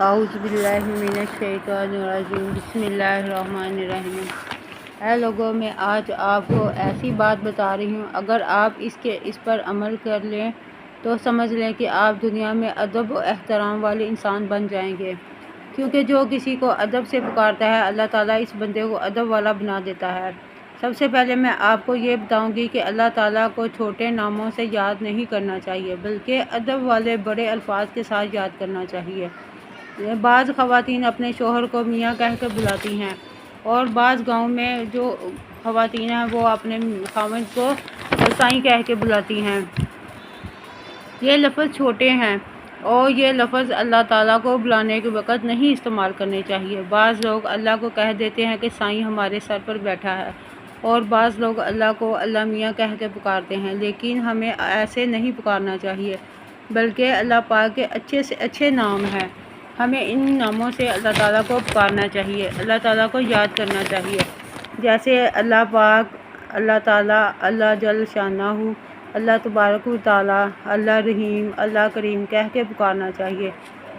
اعوذ باللہ من الشیطان الرجیم بسم اللہ الرحمن الرحیم۔ اے لوگوں، میں آج آپ کو ایسی بات بتا رہی ہوں، اگر آپ اس پر عمل کر لیں تو سمجھ لیں کہ آپ دنیا میں ادب و احترام والے انسان بن جائیں گے، کیونکہ جو کسی کو ادب سے پکارتا ہے اللہ تعالیٰ اس بندے کو ادب والا بنا دیتا ہے۔ سب سے پہلے میں آپ کو یہ بتاؤں گی کہ اللہ تعالیٰ کو چھوٹے ناموں سے یاد نہیں کرنا چاہیے، بلکہ ادب والے بڑے الفاظ کے ساتھ یاد کرنا چاہیے۔ بعض خواتین اپنے شوہر کو میاں کہہ کے بلاتی ہیں، اور بعض گاؤں میں جو خواتین ہیں وہ اپنے خاوند کو سائیں کہہ کے بلاتی ہیں۔ یہ لفظ چھوٹے ہیں اور یہ لفظ اللہ تعالیٰ کو بلانے کے وقت نہیں استعمال کرنے چاہیے۔ بعض لوگ اللہ کو کہہ دیتے ہیں کہ سائیں ہمارے سر پر بیٹھا ہے، اور بعض لوگ اللہ کو اللہ میاں کہہ کے پکارتے ہیں، لیکن ہمیں ایسے نہیں پکارنا چاہیے، بلکہ اللہ پاک کے اچھے سے اچھے نام ہیں، ہمیں ان ناموں سے اللہ تعالیٰ کو پکارنا چاہیے، اللہ تعالیٰ کو یاد کرنا چاہیے، جیسے اللہ پاک، اللہ تعالیٰ، اللہ جل شانہ، اللہ تبارک و تعالیٰ، اللہ رحیم، اللہ کریم کہہ کے پکارنا چاہیے۔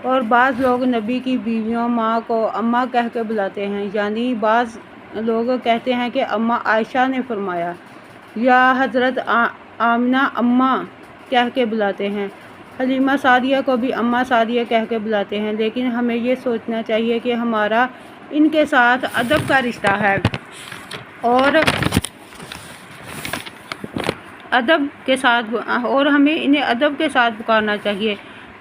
اور بعض لوگ نبی کی بیویوں ماں کو اماں کہہ کے بلاتے ہیں، یعنی بعض لوگ کہتے ہیں کہ اماں عائشہ نے فرمایا، یا حضرت آمنہ اماں کہہ کے بلاتے ہیں۔ حلیمہ سعدیہ کو بھی اماں سعدیہ کہہ کے بلاتے ہیں، لیکن ہمیں یہ سوچنا چاہیے کہ ہمارا ان کے ساتھ ادب کا رشتہ ہے، اور ہمیں انہیں ادب کے ساتھ پکارنا چاہیے۔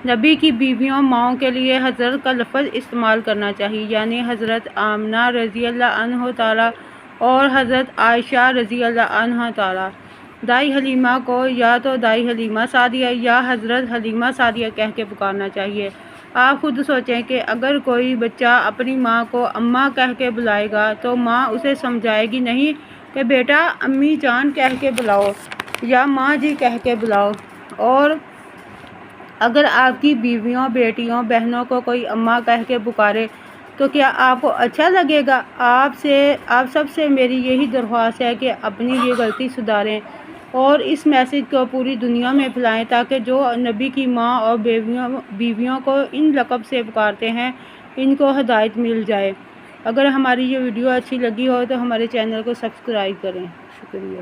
نبی کی بیویوں ماؤں کے لیے حضرت کا لفظ استعمال کرنا چاہیے، یعنی حضرت آمنہ رضی اللہ عنہ تعالیٰ اور حضرت عائشہ رضی اللہ عنہ تعالیٰ۔ دائی حلیمہ کو یا تو دائی حلیمہ سعدیہ یا حضرت حلیمہ سعدیہ کہہ کے پکارنا چاہیے۔ آپ خود سوچیں کہ اگر کوئی بچہ اپنی ماں کو اماں کہہ کے بلائے گا تو ماں اسے سمجھائے گی نہیں کہ بیٹا امی جان کہہ کے بلاؤ یا ماں جی کہہ کے بلاؤ۔ اور اگر آپ کی بیویوں، بیٹیوں، بہنوں کو کوئی اماں کہہ کے پکارے تو کیا آپ کو اچھا لگے گا؟ آپ سب سے میری یہی درخواست ہے کہ اپنی یہ غلطی سدھاریں اور اس میسج کو پوری دنیا میں پھیلائیں، تاکہ جو نبی کی ماں اور بیویوں کو ان لقب سے پکارتے ہیں ان کو ہدایت مل جائے۔ اگر ہماری یہ ویڈیو اچھی لگی ہو تو ہمارے چینل کو سبسکرائب کریں۔ شکریہ۔